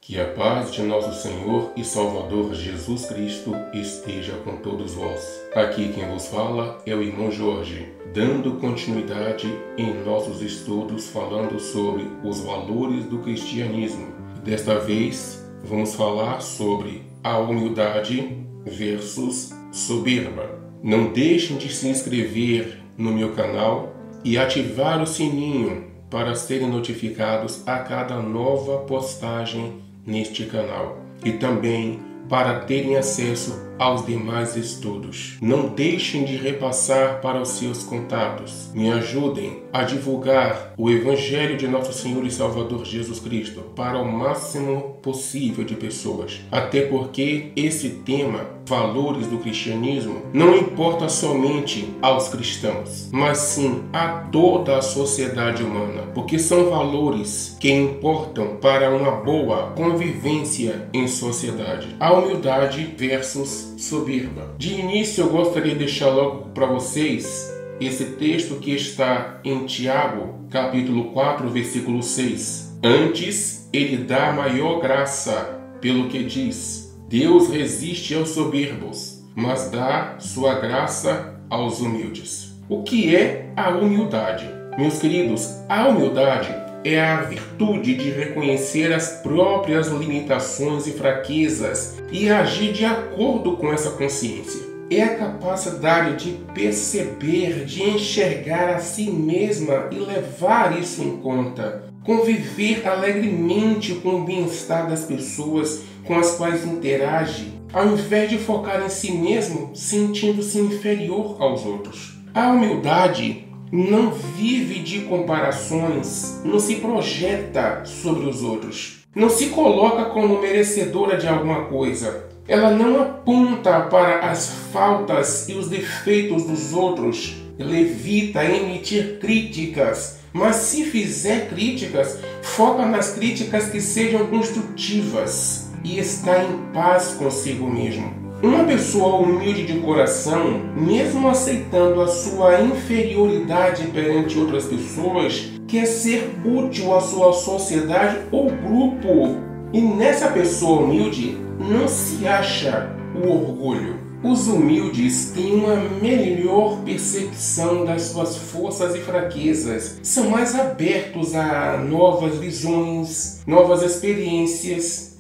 Que a paz de nosso Senhor e Salvador Jesus Cristo esteja com todos vós. Aqui quem vos fala é o irmão Jorge, dando continuidade em nossos estudos falando sobre os valores do cristianismo. Desta vez vamos falar sobre a humildade versus soberba. Não deixem de se inscrever no meu canal e ativar o sininho para serem notificados a cada nova postagem neste canal e também para terem acesso aos demais estudos. Não deixem de repassar para os seus contatos. Me ajudem a divulgar o Evangelho de nosso Senhor e Salvador Jesus Cristo para o máximo possível de pessoas. Até porque esse tema, valores do cristianismo, não importa somente aos cristãos, mas sim a toda a sociedade humana, porque são valores que importam para uma boa convivência em sociedade. A humildade versus soberba. De início, eu gostaria de deixar logo para vocês esse texto que está em Tiago, capítulo 4, versículo 6. Antes, ele dá maior graça, pelo que diz: Deus resiste aos soberbos, mas dá sua graça aos humildes. O que é a humildade? Meus queridos, a humildade é a virtude de reconhecer as próprias limitações e fraquezas e agir de acordo com essa consciência. É a capacidade de perceber, de enxergar a si mesma e levar isso em conta. Conviver alegremente com o bem-estar das pessoas com as quais interage, ao invés de focar em si mesmo, sentindo-se inferior aos outros. A humildade não vive de comparações, não se projeta sobre os outros, não se coloca como merecedora de alguma coisa. Ela não aponta para as faltas e os defeitos dos outros, ela evita emitir críticas, mas se fizer críticas, foca nas críticas que sejam construtivas e está em paz consigo mesmo. Uma pessoa humilde de coração, mesmo aceitando a sua inferioridade perante outras pessoas, quer ser útil à sua sociedade ou grupo. E nessa pessoa humilde não se acha o orgulho. Os humildes têm uma melhor percepção das suas forças e fraquezas. São mais abertos a novas visões, novas experiências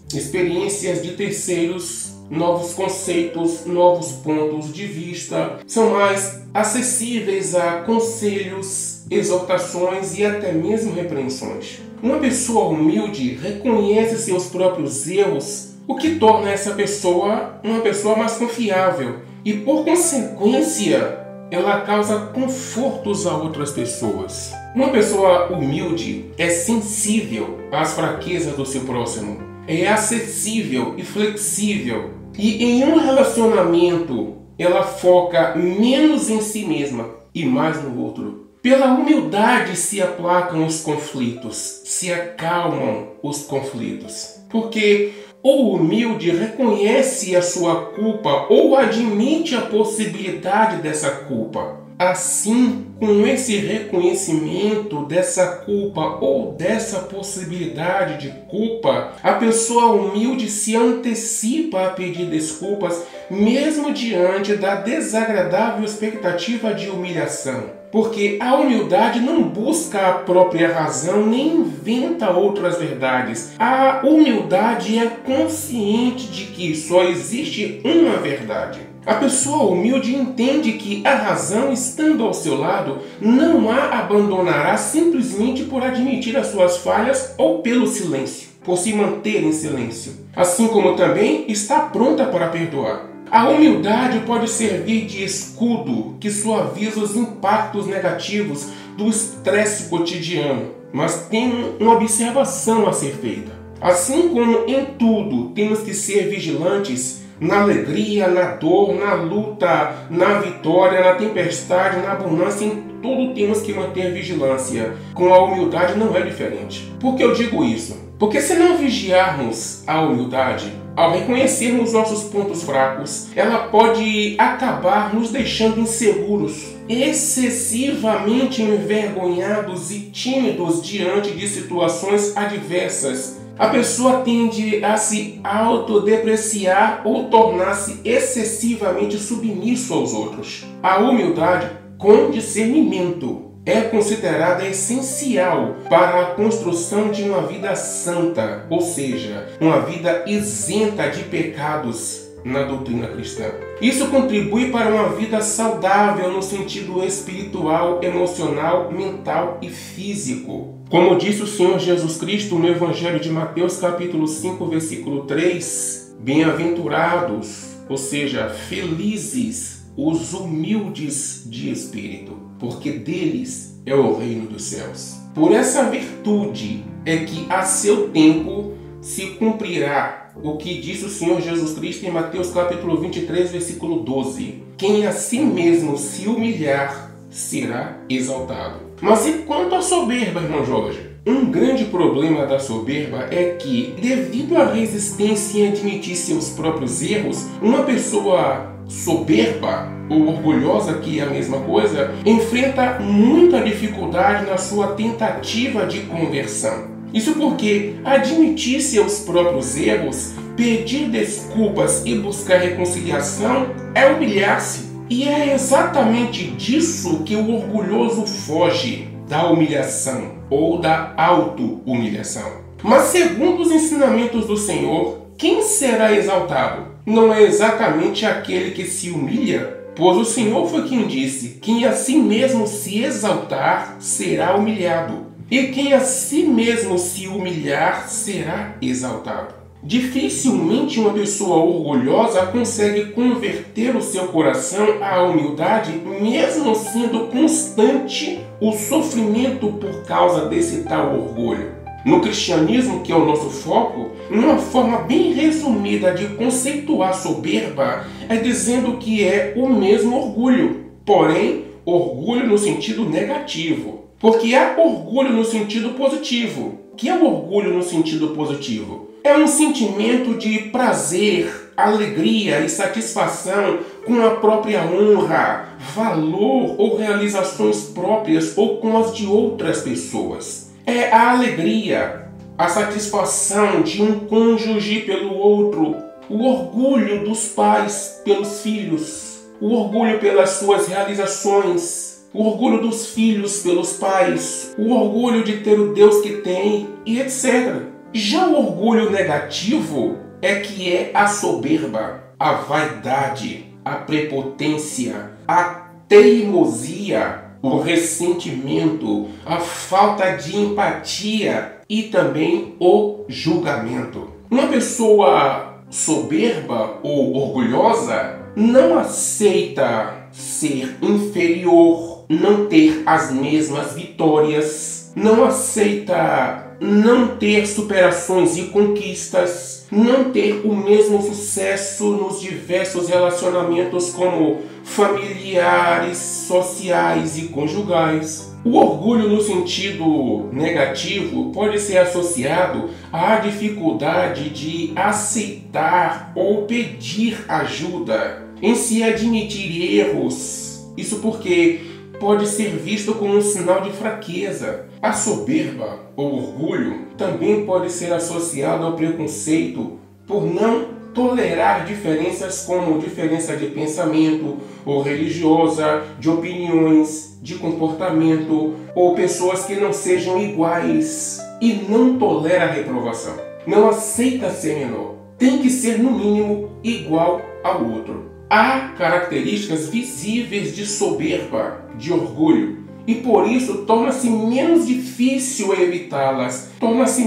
de terceiros, novos conceitos, novos pontos de vista, são mais acessíveis a conselhos, exortações e até mesmo repreensões. Uma pessoa humilde reconhece seus próprios erros, o que torna essa pessoa uma pessoa mais confiável e, por consequência, ela causa confortos a outras pessoas. Uma pessoa humilde é sensível às fraquezas do seu próximo, é acessível e flexível. E em um relacionamento, ela foca menos em si mesma e mais no outro. Pela humildade se aplacam os conflitos, se acalmam os conflitos. Porque o humilde reconhece a sua culpa ou admite a possibilidade dessa culpa. Assim, com esse reconhecimento dessa culpa ou dessa possibilidade de culpa, a pessoa humilde se antecipa a pedir desculpas, mesmo diante da desagradável expectativa de humilhação. Porque a humildade não busca a própria razão nem inventa outras verdades. A humildade é consciente de que só existe uma verdade. A pessoa humilde entende que a razão, estando ao seu lado, não a abandonará simplesmente por admitir as suas falhas ou pelo silêncio, por se manter em silêncio. Assim como também está pronta para perdoar. A humildade pode servir de escudo que suaviza os impactos negativos do estresse cotidiano, mas tem uma observação a ser feita. Assim como em tudo temos que ser vigilantes, na alegria, na dor, na luta, na vitória, na tempestade, na abundância, em tudo temos que manter vigilância. Com a humildade não é diferente. Por que eu digo isso? Porque se não vigiarmos a humildade, ao reconhecermos nossos pontos fracos, ela pode acabar nos deixando inseguros, excessivamente envergonhados e tímidos diante de situações adversas, a pessoa tende a se autodepreciar ou tornar-se excessivamente submisso aos outros. A humildade com discernimento é considerada essencial para a construção de uma vida santa, ou seja, uma vida isenta de pecados na doutrina cristã. Isso contribui para uma vida saudável no sentido espiritual, emocional, mental e físico. Como disse o Senhor Jesus Cristo no Evangelho de Mateus, capítulo 5, versículo 3, bem-aventurados, ou seja, felizes, os humildes de espírito, porque deles é o reino dos céus. Por essa virtude é que a seu tempo se cumprirá o que disse o Senhor Jesus Cristo em Mateus capítulo 23, versículo 12. Quem a si mesmo se humilhar será exaltado. Mas e quanto à soberba, irmão Jorge? Um grande problema da soberba é que, devido à resistência em admitir seus próprios erros, uma pessoa soberba ou orgulhosa, que é a mesma coisa, enfrenta muita dificuldade na sua tentativa de conversão. Isso porque admitir seus próprios erros, pedir desculpas e buscar reconciliação é humilhar-se. E é exatamente disso que o orgulhoso foge, da humilhação ou da auto-humilhação. Mas segundo os ensinamentos do Senhor, quem será exaltado? Não é exatamente aquele que se humilha? Pois o Senhor foi quem disse: quem a si mesmo se exaltar será humilhado. E quem a si mesmo se humilhar será exaltado. Dificilmente uma pessoa orgulhosa consegue converter o seu coração à humildade, mesmo sendo constante o sofrimento por causa desse tal orgulho. No cristianismo, que é o nosso foco, uma forma bem resumida de conceituar soberba é dizendo que é o mesmo orgulho, porém, orgulho no sentido negativo. Porque há orgulho no sentido positivo. O que é o orgulho no sentido positivo? É um sentimento de prazer, alegria e satisfação com a própria honra, valor ou realizações próprias ou com as de outras pessoas. É a alegria, a satisfação de um cônjuge pelo outro, o orgulho dos pais pelos filhos, o orgulho pelas suas realizações, o orgulho dos filhos pelos pais, o orgulho de ter o Deus que tem e etc. Já o orgulho negativo é que é a soberba, a vaidade, a prepotência, a teimosia, o ressentimento, a falta de empatia e também o julgamento. Uma pessoa soberba ou orgulhosa não aceita ser inferior, não ter as mesmas vitórias, não aceita não ter superações e conquistas, não ter o mesmo sucesso nos diversos relacionamentos como familiares, sociais e conjugais. O orgulho no sentido negativo pode ser associado à dificuldade de aceitar ou pedir ajuda, em se admitir erros. Isso porque pode ser visto como um sinal de fraqueza. A soberba ou orgulho também pode ser associado ao preconceito por não tolerar diferenças como diferença de pensamento ou religiosa, de opiniões, de comportamento ou pessoas que não sejam iguais e não tolera a reprovação. Não aceita ser menor. Tem que ser no mínimo igual ao outro. Há características visíveis de soberba, de orgulho, e por isso torna-se menos difícil evitá-las, torna-se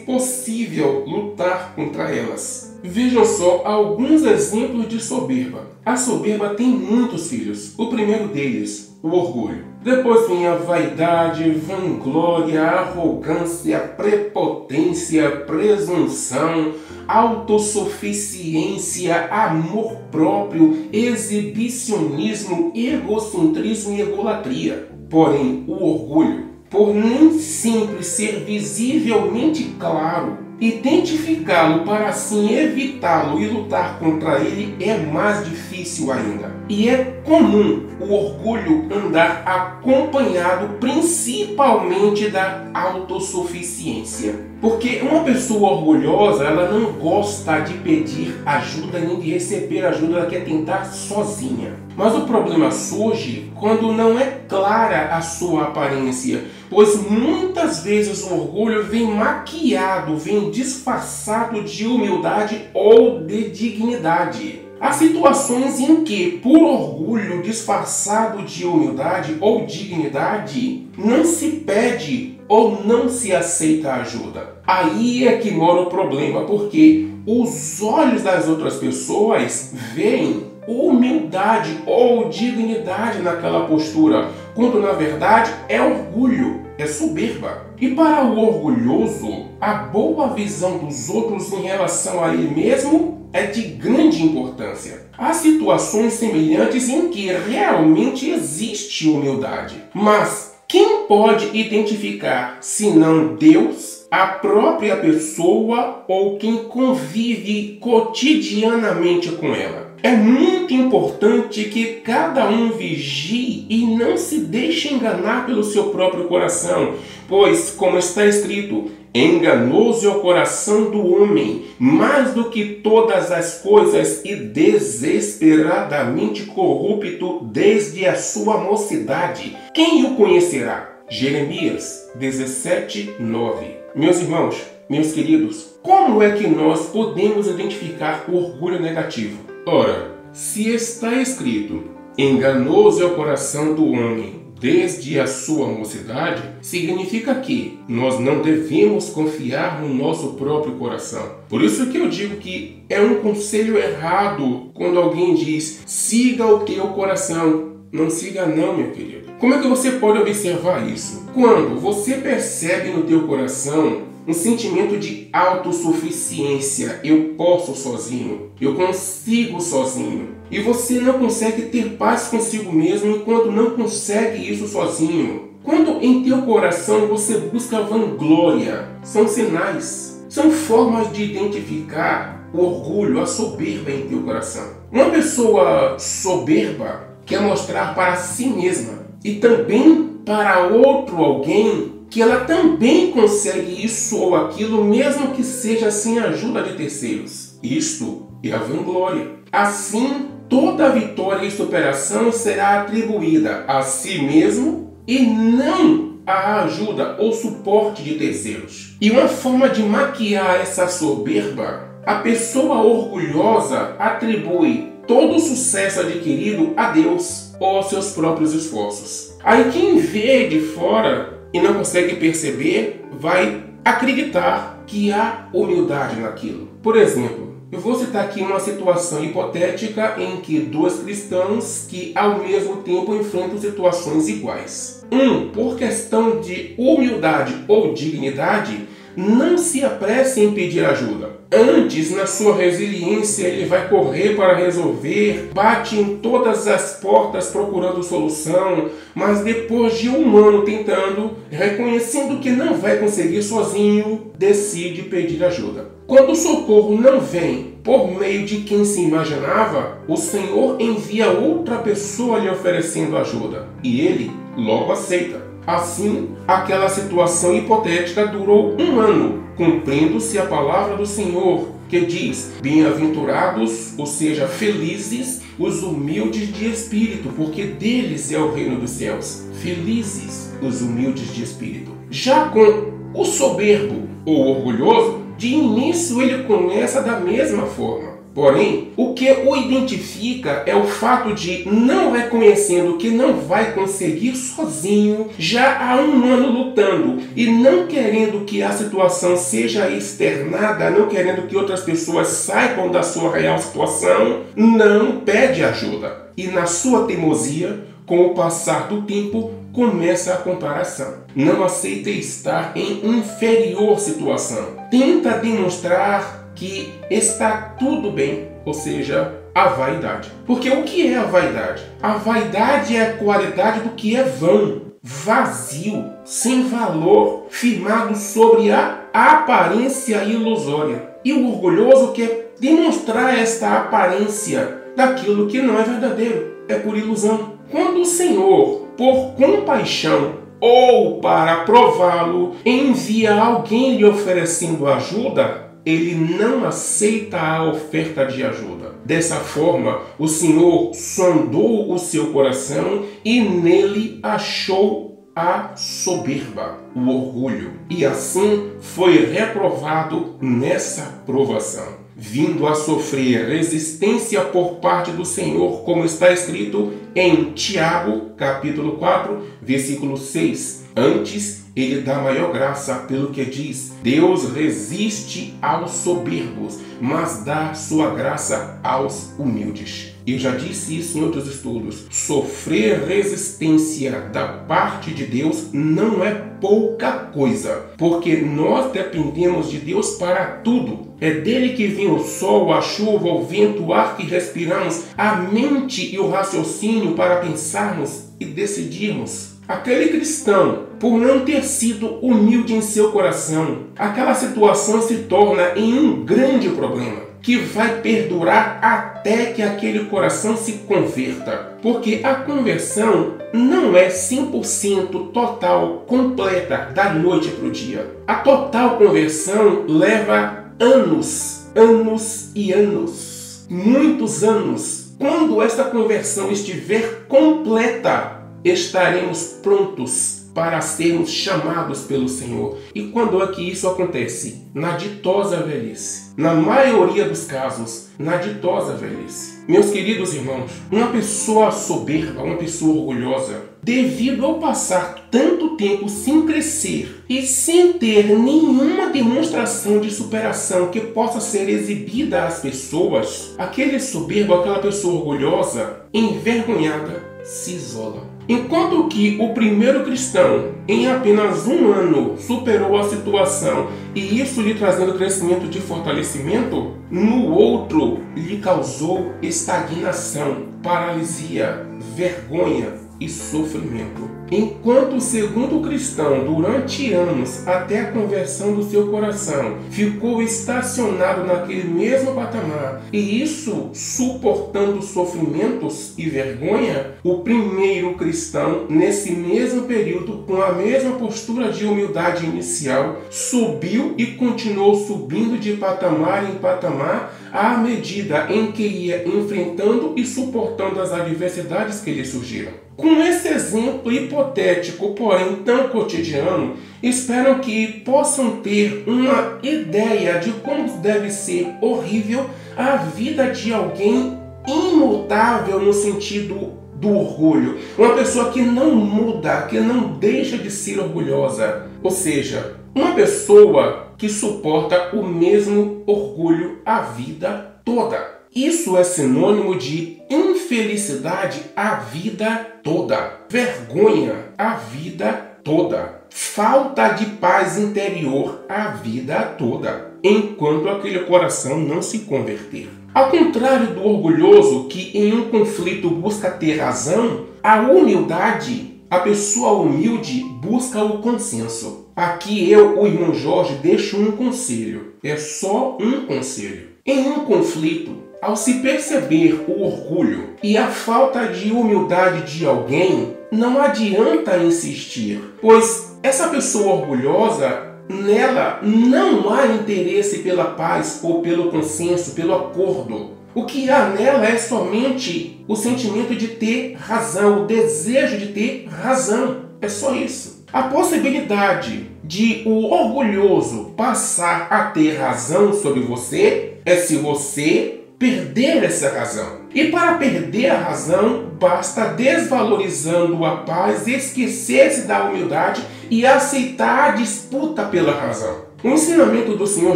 possível lutar contra elas. Vejam só alguns exemplos de soberba. A soberba tem muitos filhos. O primeiro deles, o orgulho. Depois vem a vaidade, vanglória, arrogância, prepotência, presunção, autossuficiência, amor próprio, exibicionismo, egocentrismo e egolatria. Porém, o orgulho, por nem sempre ser visivelmente claro, identificá-lo para assim evitá-lo e lutar contra ele é mais difícil ainda. E é comum o orgulho andar acompanhado principalmente da autossuficiência. Porque uma pessoa orgulhosa, ela não gosta de pedir ajuda nem de receber ajuda, ela quer tentar sozinha. Mas o problema surge quando não é clara a sua aparência, pois muitas vezes o orgulho vem maquiado, vem disfarçado de humildade ou de dignidade. Há situações em que, por orgulho disfarçado de humildade ou dignidade, não se pede ou não se aceita ajuda. Aí é que mora o problema, porque os olhos das outras pessoas veem humildade ou dignidade naquela postura, quando na verdade é orgulho, é soberba. E para o orgulhoso, a boa visão dos outros em relação a ele mesmo é de grande importância. Há situações semelhantes em que realmente existe humildade, mas quem pode identificar, senão Deus, a própria pessoa ou quem convive cotidianamente com ela? É muito importante que cada um vigie e não se deixe enganar pelo seu próprio coração, pois, como está escrito, enganoso é o coração do homem, mais do que todas as coisas, e desesperadamente corrupto desde a sua mocidade. Quem o conhecerá? Jeremias 17:9. Meus irmãos, meus queridos, como é que nós podemos identificar o orgulho negativo? Ora, se está escrito, enganoso é o coração do homem desde a sua mocidade, significa que nós não devemos confiar no nosso próprio coração. Por isso que eu digo que é um conselho errado quando alguém diz, siga o teu coração. Não siga não, meu querido. Como é que você pode observar isso? Quando você percebe no teu coração um sentimento de autossuficiência, eu posso sozinho, eu consigo sozinho. E você não consegue ter paz consigo mesmo enquanto não consegue isso sozinho. Quando em teu coração você busca vanglória, são sinais, são formas de identificar o orgulho, a soberba em teu coração. Uma pessoa soberba quer mostrar para si mesma e também para outro alguém que ela também consegue isso ou aquilo, mesmo que seja sem a ajuda de terceiros. Isto é a vanglória. Assim, toda vitória e superação será atribuída a si mesmo e não à ajuda ou suporte de terceiros. E uma forma de maquiar essa soberba, a pessoa orgulhosa atribui todo o sucesso adquirido a Deus ou aos seus próprios esforços. Aí quem vê de fora e não consegue perceber, vai acreditar que há humildade naquilo. Por exemplo, eu vou citar aqui uma situação hipotética em que dois cristãos que ao mesmo tempo enfrentam situações iguais. Um, por questão de humildade ou dignidade, não se apresse em pedir ajuda. Antes, na sua resiliência, ele vai correr para resolver, bate em todas as portas procurando solução, mas depois de um ano tentando, reconhecendo que não vai conseguir sozinho, decide pedir ajuda. Quando o socorro não vem por meio de quem se imaginava, o Senhor envia outra pessoa lhe oferecendo ajuda, e ele logo aceita. Assim, aquela situação hipotética durou um ano, cumprindo-se a palavra do Senhor, que diz, bem-aventurados, ou seja, felizes, os humildes de espírito, porque deles é o reino dos céus. Felizes os humildes de espírito. Já com o soberbo ou orgulhoso, de início ele começa da mesma forma. Porém, o que o identifica é o fato de, não reconhecendo que não vai conseguir sozinho, já há um ano lutando e não querendo que a situação seja externada, não querendo que outras pessoas saibam da sua real situação, não pede ajuda. E na sua teimosia, com o passar do tempo, começa a comparação. Não aceita estar em inferior situação. Tenta demonstrar que está tudo bem, ou seja, a vaidade. Porque o que é a vaidade? A vaidade é a qualidade do que é vão. vazio, sem valor, firmado sobre a aparência ilusória. E o orgulhoso quer demonstrar esta aparência daquilo que não é verdadeiro, é por ilusão. Quando o Senhor, por compaixão ou para prová-lo, envia alguém lhe oferecendo ajuda, ele não aceita a oferta de ajuda. Dessa forma, o Senhor sondou o seu coração e nele achou a soberba, o orgulho, e assim foi reprovado nessa provação, vindo a sofrer resistência por parte do Senhor, como está escrito em Tiago, capítulo 4, versículo 6. Antes, ele dá maior graça, pelo que diz: Deus resiste aos soberbos, mas dá sua graça aos humildes. Eu já disse isso em outros estudos. Sofrer resistência da parte de Deus não é pouca coisa, porque nós dependemos de Deus para tudo. É dele que vem o sol, a chuva, o vento, o ar que respiramos, a mente e o raciocínio para pensarmos e decidirmos. Aquele cristão, por não ter sido humilde em seu coração, aquela situação se torna em um grande problema, que vai perdurar até que aquele coração se converta. Porque a conversão não é 100% total, completa, da noite para o dia. A total conversão leva anos, anos e anos, muitos anos. Quando esta conversão estiver completa, estaremos prontos para sermos chamados pelo Senhor. E quando é que isso acontece? Na ditosa velhice. Na maioria dos casos, na ditosa velhice. Meus queridos irmãos, uma pessoa soberba, uma pessoa orgulhosa, devido ao passar tanto tempo sem crescer e sem ter nenhuma demonstração de superação que possa ser exibida às pessoas, aquele soberbo, aquela pessoa orgulhosa, envergonhada, se isola. Enquanto que o primeiro cristão, em apenas um ano, superou a situação e isso lhe trazendo crescimento de fortalecimento, no outro lhe causou estagnação, paralisia, vergonha e sofrimento. Enquanto o segundo cristão, durante anos, até a conversão do seu coração, ficou estacionado naquele mesmo patamar, e isso suportando sofrimentos e vergonha, o primeiro cristão, nesse mesmo período, com a mesma postura de humildade inicial, subiu e continuou subindo de patamar em patamar, à medida em que ia enfrentando e suportando as adversidades que lhe surgiram. Com esse exemplo hipotético, porém tão cotidiano, espero que possam ter uma ideia de como deve ser horrível a vida de alguém imutável no sentido do orgulho. Uma pessoa que não muda, que não deixa de ser orgulhosa. Ou seja, uma pessoa que suporta o mesmo orgulho a vida toda. Isso é sinônimo de infelicidade a vida toda, vergonha a vida toda, falta de paz interior a vida toda, enquanto aquele coração não se converter. Ao contrário do orgulhoso que em um conflito busca ter razão, a humildade, a pessoa humilde busca o consenso. Aqui eu, o irmão Jorge, deixo um conselho, é só um conselho. Em um conflito, ao se perceber o orgulho e a falta de humildade de alguém, não adianta insistir, pois essa pessoa orgulhosa, nela não há interesse pela paz ou pelo consenso, pelo acordo. O que há nela é somente o sentimento de ter razão, o desejo de ter razão. É só isso. A possibilidade de o orgulhoso passar a ter razão sobre você é se você perder essa razão. E para perder a razão, basta desvalorizando a paz, esquecer-se da humildade e aceitar a disputa pela razão. O ensinamento do Senhor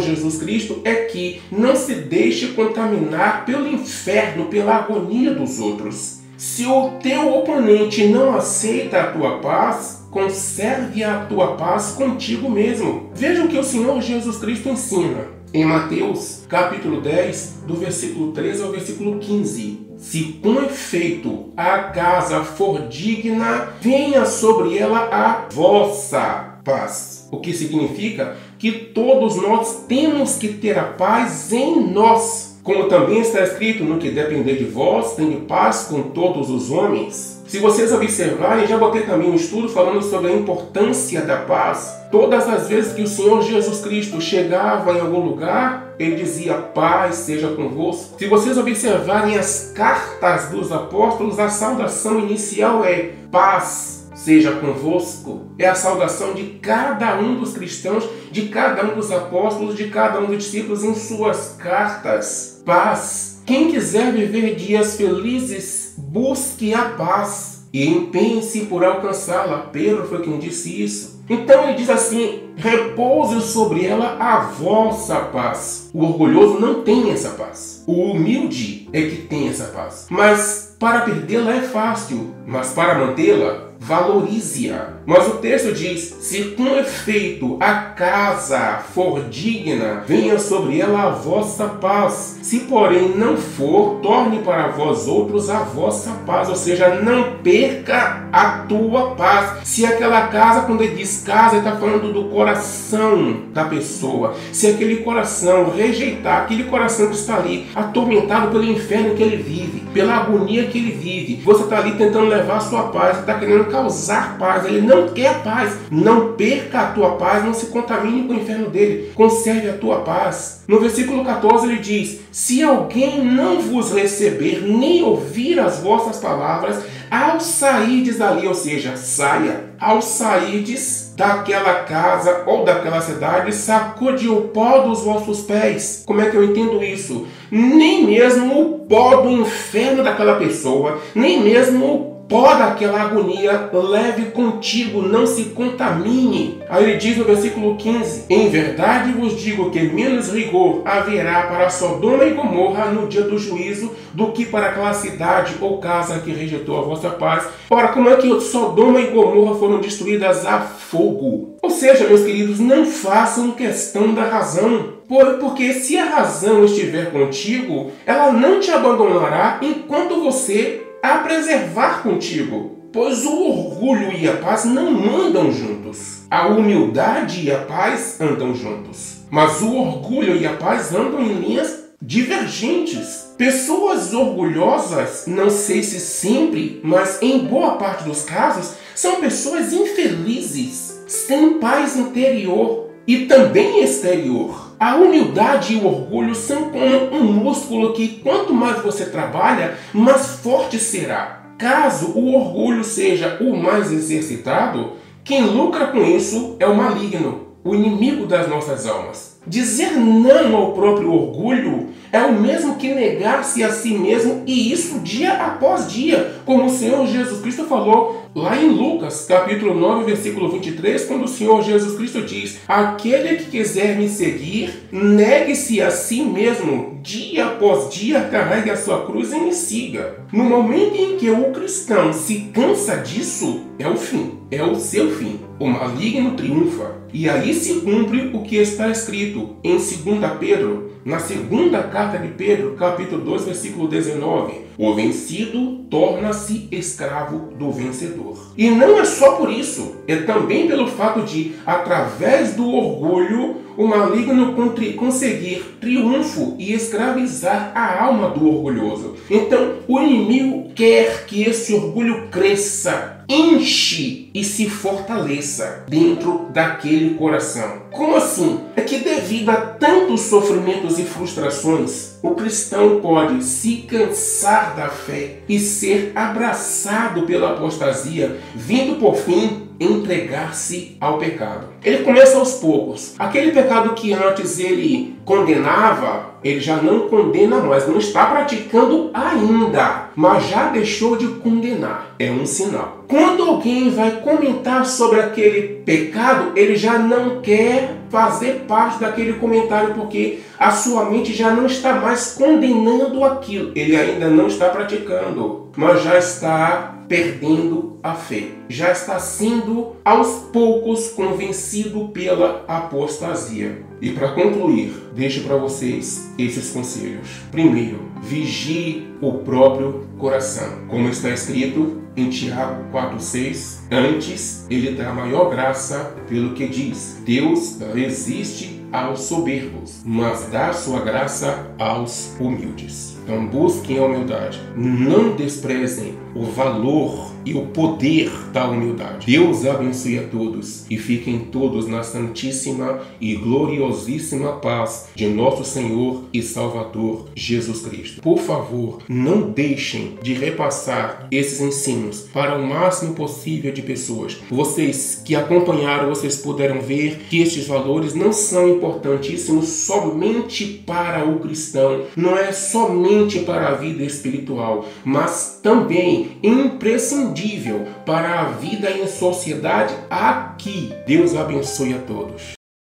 Jesus Cristo é que não se deixe contaminar pelo inferno, pela agonia dos outros. Se o teu oponente não aceita a tua paz, conserve a tua paz contigo mesmo. Veja o que o Senhor Jesus Cristo ensina em Mateus, capítulo 10, do versículo 13 ao versículo 15. Se com efeito a casa for digna, venha sobre ela a vossa paz. O que significa que todos nós temos que ter a paz em nós. Como também está escrito, no que depender de vós, tenha paz com todos os homens. Se vocês observarem, já botei também um estudo falando sobre a importância da paz. Todas as vezes que o Senhor Jesus Cristo chegava em algum lugar, ele dizia: paz seja convosco. Se vocês observarem as cartas dos apóstolos, a saudação inicial é paz seja convosco. É a saudação de cada um dos cristãos, de cada um dos apóstolos, de cada um dos discípulos em suas cartas. Paz. Quem quiser viver dias felizes, busque a paz e empenhe-se por alcançá-la. Pedro foi quem disse isso. Então ele diz assim: repouse sobre ela a vossa paz. O orgulhoso não tem essa paz. O humilde é que tem essa paz. Mas para perdê-la é fácil, mas para mantê-la, valorize-a. Mas o texto diz: se com efeito a casa for digna, venha sobre ela a vossa paz. Se porém não for, torne para vós outros a vossa paz. Ou seja, não perca a tua paz. Se aquela casa, quando ele diz casa, ele está falando do coração da pessoa. Se aquele coração rejeitar, aquele coração que está ali atormentado pelo inferno que ele vive, pela agonia que ele vive, você está ali tentando levar a sua paz, você está querendo causar paz, ele não quer paz. Não perca a tua paz, não se contamine com o inferno dele, conserve a tua paz. No versículo 14 ele diz: se alguém não vos receber, nem ouvir as vossas palavras, ao sairdes dali, ou seja, saia, ao sairdes daquela casa ou daquela cidade, sacude o pó dos vossos pés. Como é que eu entendo isso? Nem mesmo o pó do inferno daquela pessoa, nem mesmo o pó daquela agonia leve contigo, não se contamine. Aí ele diz no versículo 15: em verdade vos digo que menos rigor haverá para Sodoma e Gomorra no dia do juízo do que para aquela cidade ou casa que rejeitou a vossa paz. Ora, como é que Sodoma e Gomorra foram destruídas a fogo? Ou seja, meus queridos, não façam questão da razão. Porque se a razão estiver contigo, ela não te abandonará enquanto você a preservar contigo. Pois o orgulho e a paz não andam juntos. A humildade e a paz andam juntos. Mas o orgulho e a paz andam em linhas divergentes. Pessoas orgulhosas, não sei se sempre, mas em boa parte dos casos, são pessoas infelizes, sem paz interior e também exterior. A humildade e o orgulho são como um músculo que, quanto mais você trabalha, mais forte será. Caso o orgulho seja o mais exercitado, quem lucra com isso é o maligno, o inimigo das nossas almas. Dizer não ao próprio orgulho é o mesmo que negar-se a si mesmo, e isso dia após dia, como o Senhor Jesus Cristo falou lá em Lucas, capítulo 9, versículo 23, quando o Senhor Jesus Cristo diz: aquele que quiser me seguir, negue-se a si mesmo, dia após dia, carregue a sua cruz e me siga. No momento em que o cristão se cansa disso, é o fim, é o seu fim. O maligno triunfa. E aí se cumpre o que está escrito em 2 Pedro, na segunda carta de Pedro, capítulo 2, versículo 19. O vencido torna-se escravo do vencedor. E não é só por isso, é também pelo fato de, através do orgulho, o maligno conseguir triunfo e escravizar a alma do orgulhoso. Então, o inimigo quer que esse orgulho cresça, enche e se fortaleça dentro daquele coração. Como assim? É que devido a tantos sofrimentos e frustrações, o cristão pode se cansar da fé e ser abraçado pela apostasia, vindo por fim entregar-se ao pecado. Ele começa aos poucos. Aquele pecado que antes ele condenava, ele já não condena mais, não está praticando ainda, mas já deixou de condenar. É um sinal. Quando alguém vai comentar sobre aquele pecado, ele já não quer fazer parte daquele comentário, porque a sua mente já não está mais condenando aquilo. Ele ainda não está praticando, mas já está perdendo a fé. Já está sendo aos poucos convencido pela apostasia. E para concluir, deixo para vocês esses conselhos. Primeiro, vigie o próprio coração. Como está escrito em Tiago 4,6, antes ele dá maior graça pelo que diz: Deus resiste aos soberbos, mas dá sua graça aos humildes. Então busquem a humildade. Não desprezem o valor e o poder da humildade. Deus abençoe a todos e fiquem todos na santíssima e gloriosíssima paz de nosso Senhor e Salvador Jesus Cristo. Por favor, não deixem de repassar esses ensinos para o máximo possível de pessoas. Vocês que acompanharam, vocês puderam ver que estes valores não são importantíssimos somente para o cristão, não é somente para a vida espiritual, mas também imprescindível para a vida em sociedade aqui. Deus abençoe a todos.